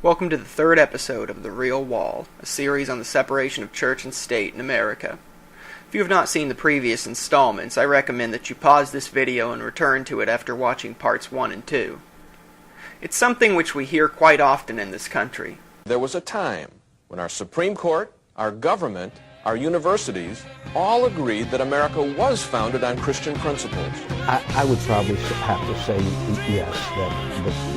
Welcome to the third episode of The Real Wall, a series on the separation of church and state in America. If you have not seen the previous installments, I recommend that you pause this video and return to it after watching parts 1 and 2. It's something which we hear quite often in this country. There was a time when our Supreme Court, our government, our universities all agreed that America was founded on Christian principles. I would probably have to say yes,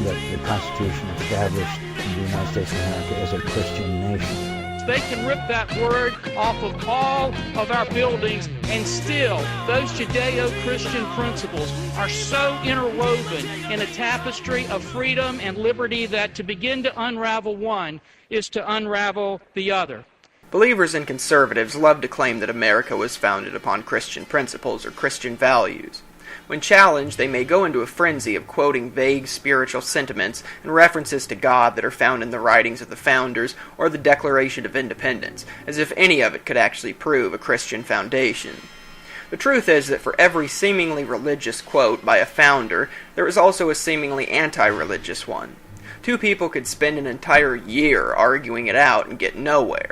that the Constitution established the United States of America as a Christian nation. They can rip that word off of all of our buildings, and still those Judeo-Christian principles are so interwoven in a tapestry of freedom and liberty that to begin to unravel one is to unravel the other. Believers and conservatives love to claim that America was founded upon Christian principles or Christian values. When challenged, they may go into a frenzy of quoting vague spiritual sentiments and references to God that are found in the writings of the Founders or the Declaration of Independence, as if any of it could actually prove a Christian foundation. The truth is that for every seemingly religious quote by a founder, there is also a seemingly anti-religious one. Two people could spend an entire year arguing it out and get nowhere.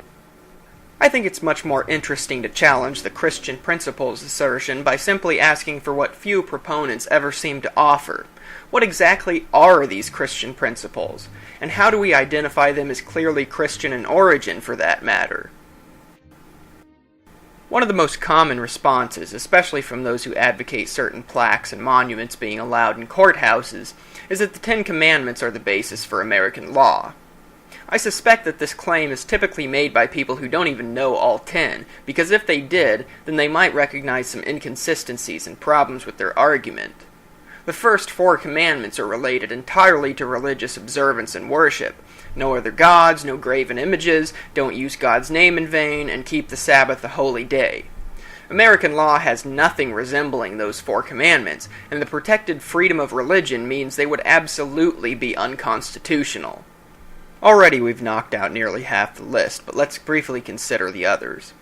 I think it's much more interesting to challenge the Christian principles assertion by simply asking for what few proponents ever seem to offer. What exactly are these Christian principles, and how do we identify them as clearly Christian in origin, for that matter? One of the most common responses, especially from those who advocate certain plaques and monuments being allowed in courthouses, is that the Ten Commandments are the basis for American law. I suspect that this claim is typically made by people who don't even know all 10, because if they did, then they might recognize some inconsistencies and problems with their argument. The first 4 commandments are related entirely to religious observance and worship. No other gods, no graven images, don't use God's name in vain, and keep the Sabbath a holy day. American law has nothing resembling those 4 commandments, and the protected freedom of religion means they would absolutely be unconstitutional. Already we've knocked out nearly half the list, but let's briefly consider the others.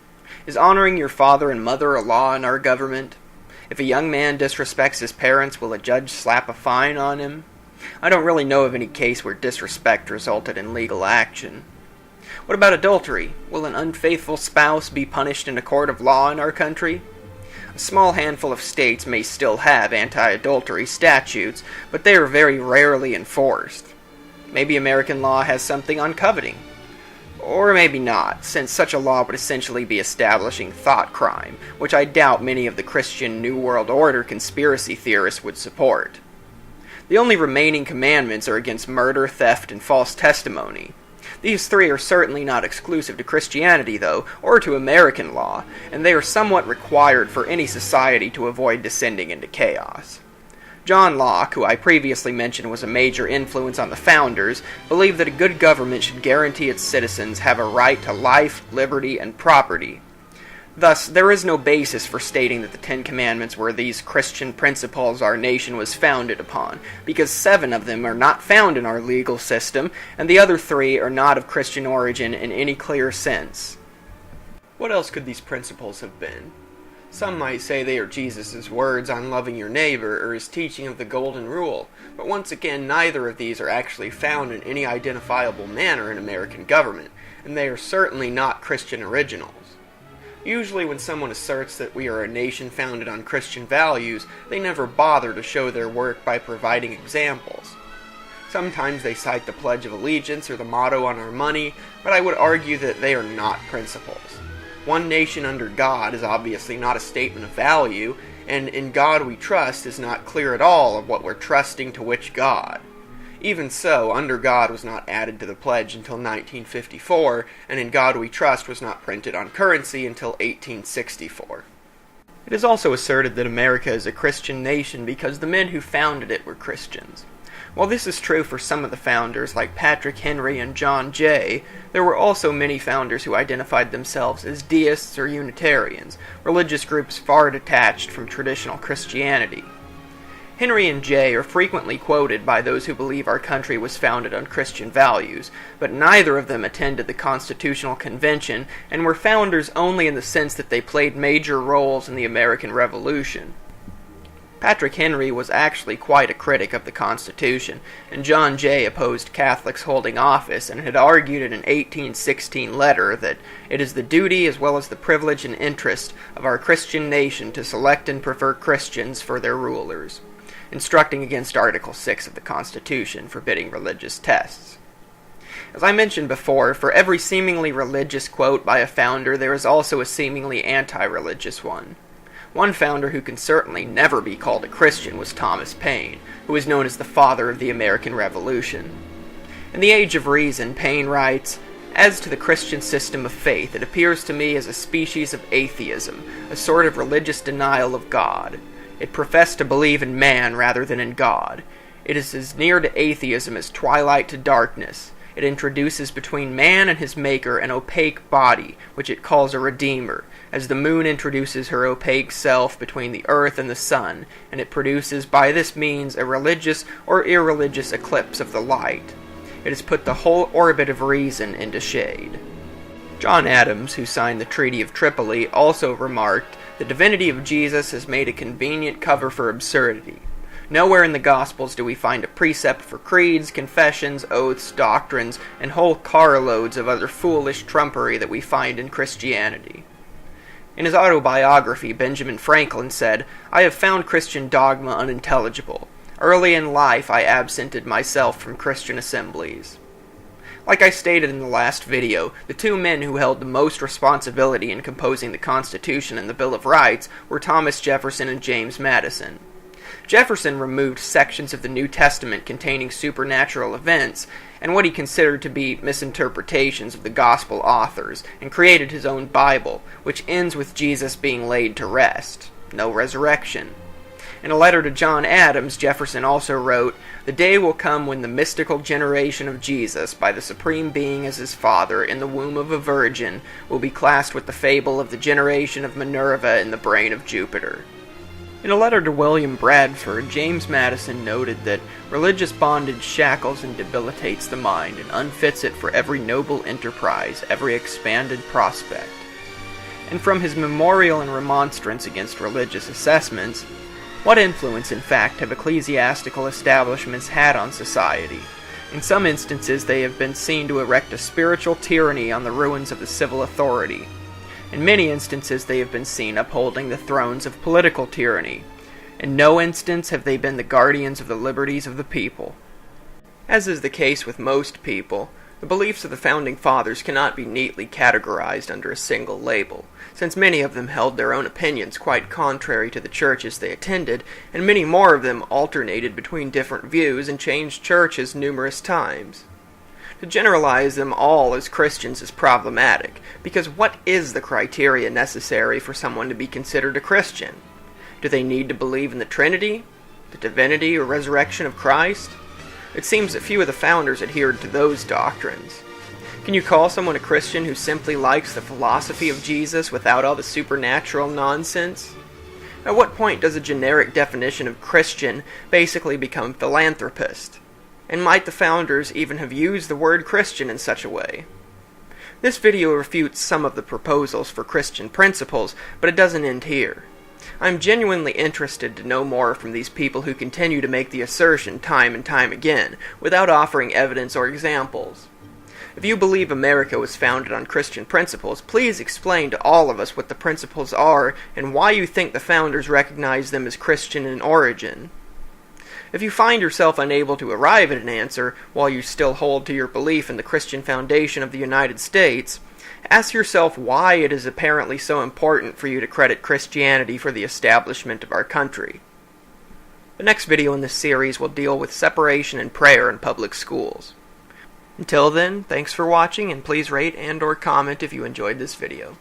Is honoring your father and mother a law in our government? If a young man disrespects his parents, will a judge slap a fine on him? I don't really know of any case where disrespect resulted in legal action. What about adultery? Will an unfaithful spouse be punished in a court of law in our country? A small handful of states may still have anti-adultery statutes, but they are very rarely enforced. Maybe American law has something on coveting. Or maybe not, since such a law would essentially be establishing thought crime, which I doubt many of the Christian New World Order conspiracy theorists would support. The only remaining commandments are against murder, theft, and false testimony. These 3 are certainly not exclusive to Christianity, though, or to American law, and they are somewhat required for any society to avoid descending into chaos. John Locke, who I previously mentioned was a major influence on the Founders, believed that a good government should guarantee its citizens have a right to life, liberty, and property. Thus, there is no basis for stating that the 10 Commandments were these Christian principles our nation was founded upon, because 7 of them are not found in our legal system, and the other 3 are not of Christian origin in any clear sense. What else could these principles have been? Some might say they are Jesus' words on loving your neighbor or his teaching of the Golden Rule, but once again neither of these are actually found in any identifiable manner in American government, and they are certainly not Christian originals. Usually when someone asserts that we are a nation founded on Christian values, they never bother to show their work by providing examples. Sometimes they cite the Pledge of Allegiance or the motto on our money, but I would argue that they are not principles. One nation under God is obviously not a statement of value, and in God we trust is not clear at all of what we're trusting to which God. Even so, under God was not added to the pledge until 1954, and in God we trust was not printed on currency until 1864. It is also asserted that America is a Christian nation because the men who founded it were Christians. While this is true for some of the founders, like Patrick Henry and John Jay, there were also many founders who identified themselves as deists or Unitarians, religious groups far detached from traditional Christianity. Henry and Jay are frequently quoted by those who believe our country was founded on Christian values, but neither of them attended the Constitutional Convention and were founders only in the sense that they played major roles in the American Revolution. Patrick Henry was actually quite a critic of the Constitution, and John Jay opposed Catholics holding office and had argued in an 1816 letter that it is the duty as well as the privilege and interest of our Christian nation to select and prefer Christians for their rulers, instructing against Article 6 of the Constitution, forbidding religious tests. As I mentioned before, for every seemingly religious quote by a founder, there is also a seemingly anti-religious one. One founder who can certainly never be called a Christian was Thomas Paine, who is known as the father of the American Revolution. In The Age of Reason, Paine writes, "As to the Christian system of faith, it appears to me as a species of atheism, a sort of religious denial of God. It professed to believe in man rather than in God. It is as near to atheism as twilight to darkness. It introduces between man and his maker an opaque body, which it calls a redeemer, as the moon introduces her opaque self between the earth and the sun, and it produces by this means a religious or irreligious eclipse of the light. It has put the whole orbit of reason into shade." John Adams, who signed the Treaty of Tripoli, also remarked, "The divinity of Jesus has made a convenient cover for absurdity. Nowhere in the Gospels do we find a precept for creeds, confessions, oaths, doctrines, and whole carloads of other foolish trumpery that we find in Christianity." In his autobiography, Benjamin Franklin said, "I have found Christian dogma unintelligible. Early in life I absented myself from Christian assemblies." Like I stated in the last video, the two men who held the most responsibility in composing the Constitution and the Bill of Rights were Thomas Jefferson and James Madison. Jefferson removed sections of the New Testament containing supernatural events and what he considered to be misinterpretations of the Gospel authors, and created his own Bible, which ends with Jesus being laid to rest. No resurrection. In a letter to John Adams, Jefferson also wrote, "The day will come when the mystical generation of Jesus, by the Supreme Being as his Father, in the womb of a virgin, will be classed with the fable of the generation of Minerva in the brain of Jupiter." In a letter to William Bradford, James Madison noted that religious bondage shackles and debilitates the mind and unfits it for every noble enterprise, every expanded prospect. And from his memorial and remonstrance against religious assessments, what influence, in fact, have ecclesiastical establishments had on society? In some instances, they have been seen to erect a spiritual tyranny on the ruins of the civil authority. In many instances, they have been seen upholding the thrones of political tyranny. In no instance have they been the guardians of the liberties of the people. As is the case with most people, the beliefs of the Founding Fathers cannot be neatly categorized under a single label, since many of them held their own opinions quite contrary to the churches they attended, and many more of them alternated between different views and changed churches numerous times. To generalize them all as Christians is problematic, because what is the criteria necessary for someone to be considered a Christian? Do they need to believe in the Trinity, the divinity or resurrection of Christ? It seems that few of the founders adhered to those doctrines. Can you call someone a Christian who simply likes the philosophy of Jesus without all the supernatural nonsense? At what point does a generic definition of Christian basically become philanthropist? And might the founders even have used the word Christian in such a way? This video refutes some of the proposals for Christian principles, but it doesn't end here. I'm genuinely interested to know more from these people who continue to make the assertion time and time again, without offering evidence or examples. If you believe America was founded on Christian principles, please explain to all of us what the principles are and why you think the founders recognized them as Christian in origin. If you find yourself unable to arrive at an answer while you still hold to your belief in the Christian foundation of the United States, ask yourself why it is apparently so important for you to credit Christianity for the establishment of our country. The next video in this series will deal with separation and prayer in public schools. Until then, thanks for watching, and please rate and/or comment if you enjoyed this video.